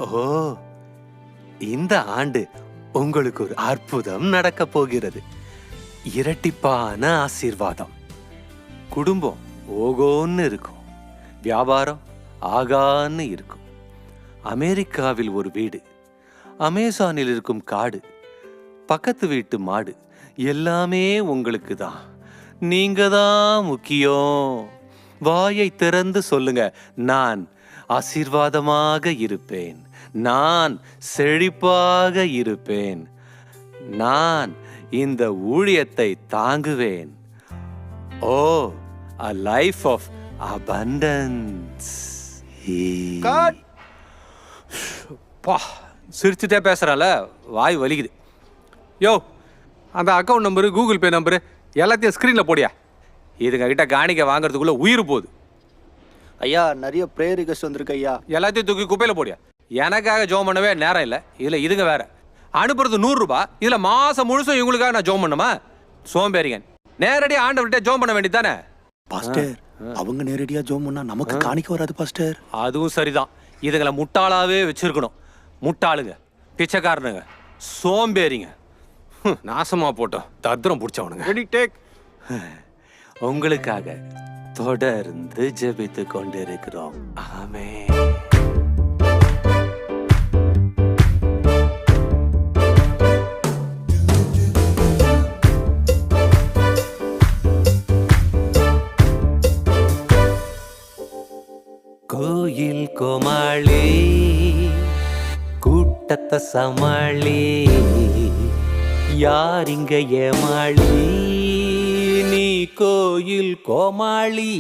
ஓ, இந்த ஆண்டு உங்களுக்கு ஒரு அற்புதம் நடக்க போகிறது. இரட்டிப்பான ஆசீர்வாதம். குடும்பம் ஓகோன்னு இருக்கும். வியாபாரம் ஆகான்னு இருக்கும். அமெரிக்காவில் ஒரு வீடு, அமேசானில் இருக்கும் காடு, பக்கத்து வீட்டு மாடு எல்லாமே உங்களுக்கு தான். நீங்க தான் முக்கியம். வாயை திறந்து சொல்லுங்க, நான் ஆசீர்வாதமாக இருப்பேன், நான் செழிப்பாக இருப்பேன், நான் இந்த ஊழியத்தை தாங்குவேன். ஓ, a life of abundance. பா, சிரிச்சுட்டே பேசுறால, வாய் வலிக்குது. யோ, அந்த account number, Google Pay number எல்லாத்தையும் ஸ்க்ரீனில் போடியா. இதுங்க கிட்ட காணிக்க வாங்குறதுக்குள்ள உயிர் போகுது. ஐயா, நிறைய ப்ரேயர் ரிக்வெஸ்ட் வந்திருக்கு ஐயா. எல்லாத்தையும் தூக்கி குப்பையில் போடியா. எனக்காக ஜோம் பண்ணவே நேரம் இல்லை. இதில் இதுங்க வேற அனுப்புறது 100 ரூபாய். இதில் மாதம் முழுசும் இவங்களுக்காக நான் ஜோம் பண்ணுமா? சோம்பேறிங்க. நேரடியாக ஆண்டவர்கிட்ட ஜோம் பண்ண வேண்டியதானே. பாஸ்டர், அவங்க நேரடியா ஜோம் பண்ணா நமக்கு காணிக்க வராது பாஸ்டர். அதுவும் சரிதான். இதுங்களை முட்டாளாவே வச்சிருக்கணும். முட்டாளுங்க, பிச்சைக்காரனுங்க, சோம்பேறிங்க, நாசமா போட்டோம் தத்திரம் பிடிச்சவனுங்க. உங்களுக்காக தொடர்ந்து ஜெபித்து கொண்டிருக்கிறோம். ஆமென். கோயில் கோமாளி, கூட்டத்தை சமாளி, யார் இங்க ஏமாளி? நீ கோயில் கோமாளி.